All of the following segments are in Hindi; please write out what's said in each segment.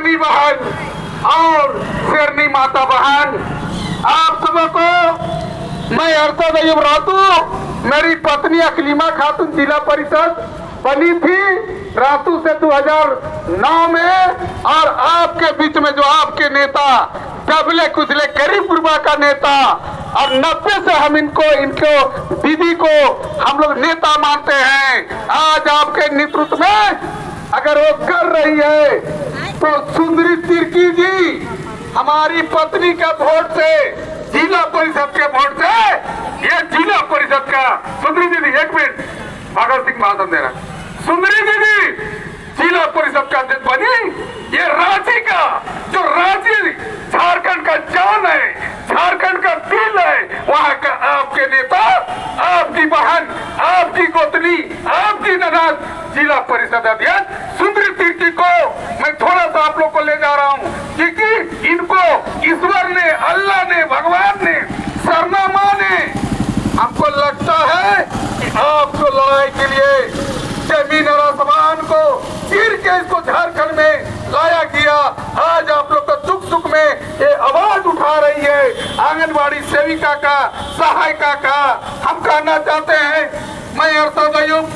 शेरनी बहन और शेरनी माता बहन, आप सबको मैं अरशद अय्यूब रातू, मेरी पत्नी अकलीमा खातून जिला परिषद बनी थी रातू से 2009 में, और आपके बीच में जो आपके नेता दबले कुचले गरीब गुरबा का नेता, और 90 से हम इनको दीदी को हम लोग नेता मानते हैं। आज आपके नेतृत्व में अगर वो कर रही है तो सुंदरी तिर्की जी हमारी पत्नी का वोट से, जिला परिषद के वोट से, ये जिला परिषद का सुंदरी दीदी, एक मिनट भगत सिंह भाषण दे रहा, सुंदरी दीदी जिला परिषद का अध्यक्ष बनी। ये रांची का, जो रांची झारखंड का जान है, झारखंड का दिल है, वहां का आपके नेता, आपकी बहन, आपकी गोतनी, आपकी ननद जिला परिषद अध्यक्ष सुंदरी तिर्की को मैं थोड़ा सा आप लोग को ले जा रहा हूं, क्योंकि इनको ईश्वर ने, अल्लाह ने, भगवान ने सरनामा ने, हमको लगता है कि आपको लड़ाई के लिए जमीन और आसमान को चीर के इसको झारखंड में लाया गया। आज आप लोग का दुख सुख में ये आवाज उठा रही है आंगनबाड़ी सेविका का, सहायिका का। हम कहना चाहते हैं, मैं अरशद अय्यूब,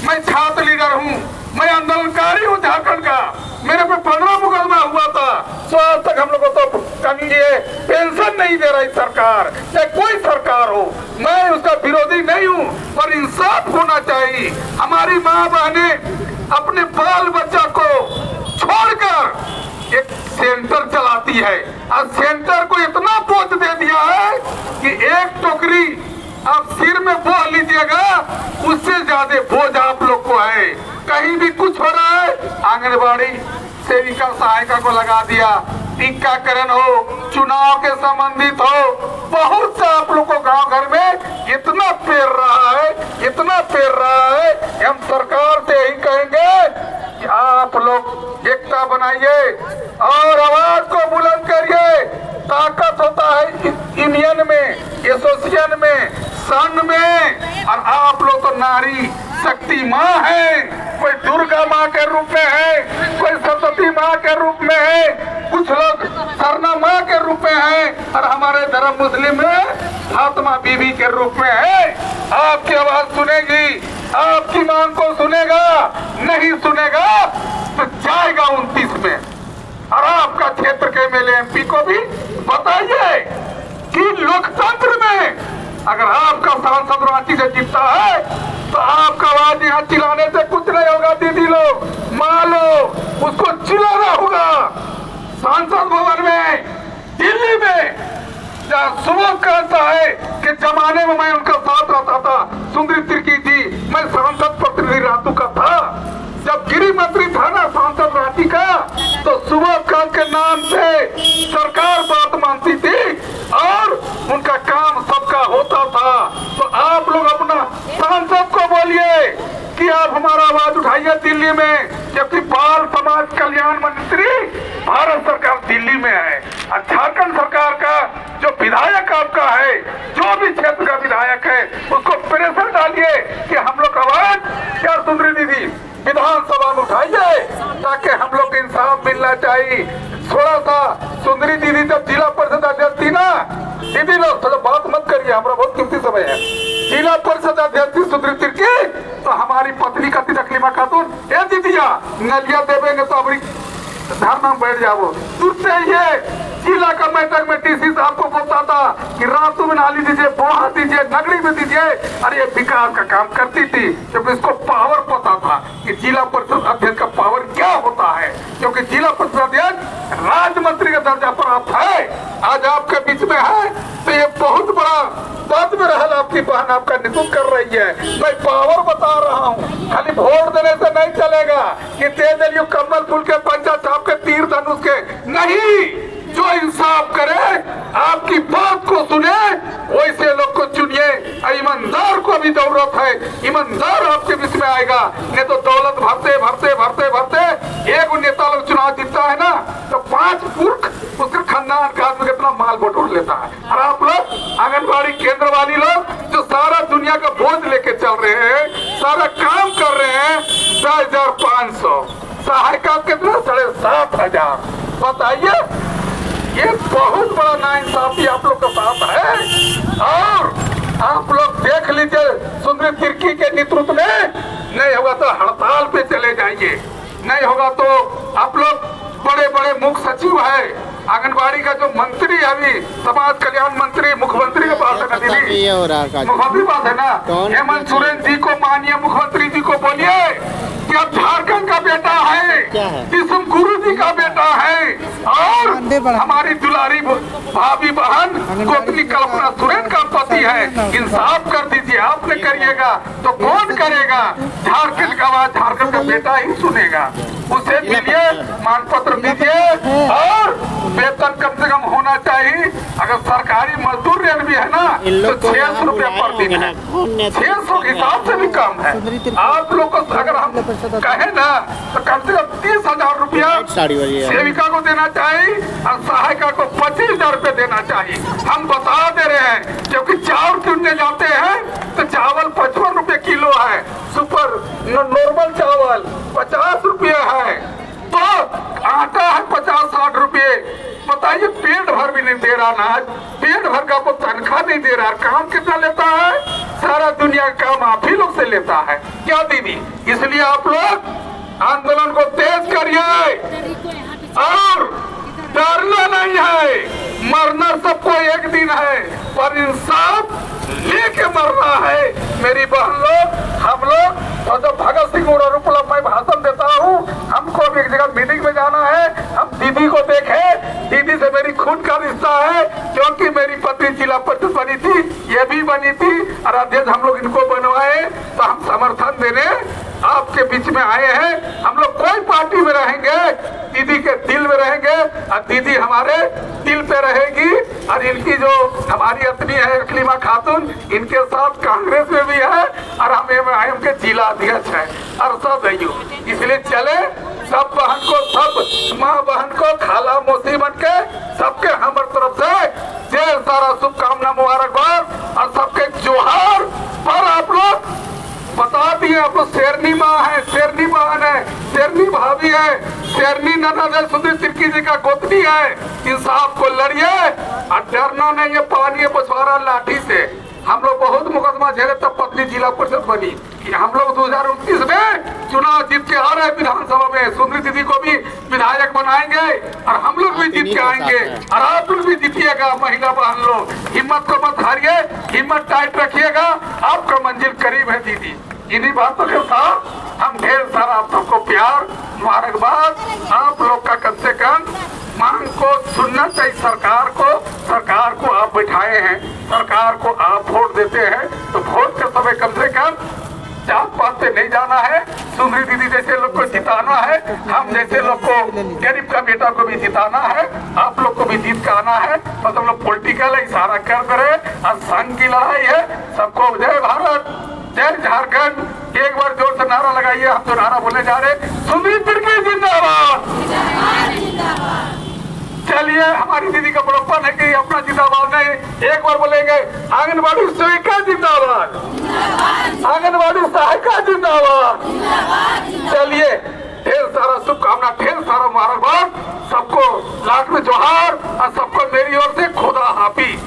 मैं छात्र लीडर हूँ, मैं आंदोलनकारी हूँ झारखंड का। मेरे पे 15 मुकदमा हुआ था, तो आज तक हम लोग को तो कहिए पेंशन नहीं दे रही सरकार, चाहे कोई सरकार हो। मैं उसका विरोधी नहीं हूँ, पर इंसाफ होना चाहिए। हमारी माँ बहने अपने बाल बच्चा को छोड़कर एक सेंटर चलाती है, और सेंटर को इतना बोझ दे दिया है कि एक टोकरी आप सिर में बोझ लीजिएगा, उससे ज्यादा बोझ आप लोग को है। कहीं भी कुछ हो रहा है, आंगनबाड़ी सेविका सहायिका को लगा दिया। टीकाकरण हो, चुनाव के संबंधित हो, बहुत सा आप लोग को गांव घर में इतना पेर रहा है, इतना पेर रहा है। हम सरकार से यही कहेंगे कि आप लोग एकता बनाइए और आवाज को बुलंद करिए। ताकत होता है यूनियन में, एसोसिएशन में, संघ में, और आप लोग तो नारी शक्ति माँ है। कोई दुर्गा माँ के रूप में है, कोई सरस्वती माँ के रूप में है, कुछ लोग सरना माँ के रूप में है, और हमारे धर्म मुस्लिम में फातिमा बीबी के रूप में है। आपकी आवाज सुनेगी, आपकी मांग को सुनेगा, नहीं सुनेगा तो जाएगा 29 में। और आपका क्षेत्र के एमएलए एमपी को भी बताइए कि लोकतंत्र में अगर आपका सांसद रांची से जीतता है तो आपका आवाज यहाँ चिल्लाने से कुछ नहीं होगा। दीदी लोग, माँ लोग, उसको चिल्लाना होगा। सांसद भवन में, दिल्ली में, जहाँ सुबह कहता है कि जमाने में मैं उनका साथ रहता था, सुंदरी तिर्की जी, मैं सांसद प्रतिनिधि रातू का था। जब गृह मंत्री था ना सांसद रांची का, तो सुबह खान के नाम से सरकार बात मानती थी और उनका काम सबका होता था। तो आप लोग अपना सांसद को बोलिए कि आप हमारा आवाज उठाइए दिल्ली में, जबकि बाल समाज कल्याण मंत्री भारत सरकार दिल्ली में है, और झारखंड सरकार का जो विधायक आपका है, जो भी क्षेत्र का विधायक है, उसको प्रेशर डालिए कि हम लोग आवाज क्या सुंदरी दीदी विधानसभा में उठाइए, ताकि हम लोग इंसाफ मिलना चाहिए। थोड़ा सा सुंदरी दीदी जब जिला परिषद अध्यक्ष थी ना, दीदी लोग थोड़ा बात मत करिए, हमारा बहुत कीमती समय है। जिला परिषद अध्यक्ष थी सुंदरी तिर्की, तो हमारी पत्नी का तकलीमा खातून, ए दीदिया नलिया देवेंगे तो अबरी धरना में बैठ जाओ। तुरते ये जिला का बैठक में डीसी साहब को बोलता था कि रातू में नाली दीजिए, बोहा दीजिए, नगरी में दीजिए, अरे ये विकास का काम करती थी। जब इसको पावर पता था कि जिला परिषद अध्यक्ष का पावर क्या होता है, क्योंकि जिला परिषद अध्यक्ष राज्य मंत्री का दर्जा प्राप्त है, आज आपके बीच में है, तो ये बहुत बड़ा पद में रहल आपकी बहन आपका नेतृत्व कर रही है। मैं पावर बता रहा हूँ, खाली वोट देने से नहीं चलेगा कि दे दिलियो कमल फूल के, पंचा छाप के, तीर धनुष के, नहीं। जो इंसाफ करे, आपकी बात को सुने, वैसे लोग को चुनिए। ईमानदार को भी जरूरत है, ईमानदार आपके बीच में आएगा। नहीं तो दौलत भरते भरते भरते भरते एक नेता लोग चुनाव जीतता है ना, तो 5 पुरख उसके खानदान का आदमी कितना माल बटोर लेता है। और आप लोग आंगनबाड़ी केंद्र वाली लोग जो सारा दुनिया का बोझ लेके चल रहे हैं, सारा काम कर रहे हैं, 6500 सहायिका कितना 7,500। बताइए, ये बहुत बड़ा नाइंसाफी आप लोग के साथ है। और आप लोग देख लीजिए, सुंदरी तिर्की के नेतृत्व में नहीं होगा तो हड़ताल पे चले जाइए, नहीं होगा तो आप लोग बड़े बड़े मुख्य सचिव है, आंगनबाड़ी का जो मंत्री है अभी, समाज कल्याण मंत्री मुख्यमंत्री के पास है ना दीदी, मुख्यमंत्री पास है ना, हेमंत सोरेन जी को मानिए, मुख्यमंत्री जी को बोलिए कि अब झारखंड का बेटा है, विष्णु गुरु जी का बेटा है, और हमारी दुलारी भाभी बहन गोपनी कल्पना सोरेन का पति है। इंसाफ कर दीजिए, आप नहीं करिएगा तो कौन करेगा? झारखंड का आवाज झारखंड का बेटा ही सुनेगा। उसे दीजिए, मान पत्र दीजिए, और वेतन कम से कम होना चाहिए। अगर सरकारी मजदूर रेट भी है ना तो 600 रुपया पर दिन है, 600 के हिसाब से भी कम है। आप लोग को अगर हम कहे ना तो कम से कम 30,000 रुपया सेविका को देना चाहिए और सहायिका को 25,000 रुपया देना चाहिए। हम बता दे रहे हैं, क्योंकि चावल चुनने जाते हैं तो चावल 55 रुपये किलो है, सुपर नॉर्मल चावल 50 रुपये है, तो आटा है 50-60 रुपये। बताइए, पेट भर भी नहीं दे रहा अनाज, पेट भर का वो तनख्वाह नहीं दे रहा। काम कितना लेता है? सारा दुनिया का काम आप ही लोग से लेता है क्या दीदी? इसलिए आप लोग आंदोलन को तेज करिए और डरना नहीं है। मरना सबको एक दिन है, पर इंसाफ लेके मरना है। मेरी बहन लोग, हम लोग, और जब भगत सिंह और अनुपलम मैं भाषण देता हूँ, हमको भी एक जगह मीटिंग में जाना है, हम दीदी को देखे, दीदी से मेरी खून का रिश्ता है, क्योंकि मेरी पत्नी जिला परिषद बनी थी, ये भी बनी थी, और अध्यक्ष हम लोग इनको बनवाए, तो हम समर्थन देने आपके बीच में आए हैं। हम लोग कोई पार्टी में रहेंगे, दीदी के दिल में रहेंगे, और दीदी हमारे दिल पे रहेगी। और इनकी जो हमारी अतनी है इकलीमा खातून, इनके साथ कांग्रेस में भी है, और हम एमआईएम के जिला अध्यक्ष है, और सब है। इसलिए चले सब बहन को, सब माँ बहन को, खाला मौसी बन के सबके हमारे तरफ से ढेर सारा शुभकामना, मुबारकबाद, और सबके जोहार। पर आप लोग बता दिए, आप लोग शेरनी माँ है, शेरनी बहन है, शेरनी भाभी है, शेरनी ननद है, सुंदरी तिर्की जी का गोतनी है। इंसाफ को लड़िए और डरना नहीं है। पानी बछवाड़ा लाठी से हम लोग बहुत मुकदमा झेले, तब पत्नी जिला परिषद बनी। हम लोग 2029 में चुनाव जीत के आ रहे हैं विधानसभा में, सुंदरी दीदी को भी विधायक बनाएंगे, और हम लोग भी जीत के आएंगे, और आप लोग भी जीतिएगा। महिला बहन लोग, हिम्मत को मत हारिए, हिम्मत टाइट रखिएगा, आपका मंजिल करीब है दीदी। इन्हीं बातों के साथ हम ढेर सारा आप सबको प्यार, मुबारकबाद। आप लोग का कम से कम मांग को सुनना चाहिए सरकार को। सरकार को आप बैठाए हैं, सरकार को आप वोट देते हैं, तो वोट के समय कम से कम जात पात से नहीं जाना है। सुंदरी दीदी जैसे लोग को जिताना है, हम जैसे लोग को, गरीब का बेटा को भी जिताना है, आप लोग को भी जीत के आना है। बस हम लोग पॉलिटिकल इशारा कर रहे हैं, और संघ की लड़ाई है। सबको जय भारत, जय झारखंड। एक बार जोर से नारा लगाइए। हम जो नारा बोलने जा रहे हैं, सुंदरी तिर्की जिंदाबाद। चलिए, हमारी दीदी का बड़प्पन है कि अपना जिंदाबाद नहीं, एक बार बोलेंगे, आंगनबाड़ी सेविका जिंदाबाद, आंगनबाड़ी सहायिका जिंदाबाद। चलिए, ढेर सारा शुभकामना, ढेर सारा मुबारकबाद, सबको लाख में जोहार, और सबको मेरी ओर से खुदा हाफिज।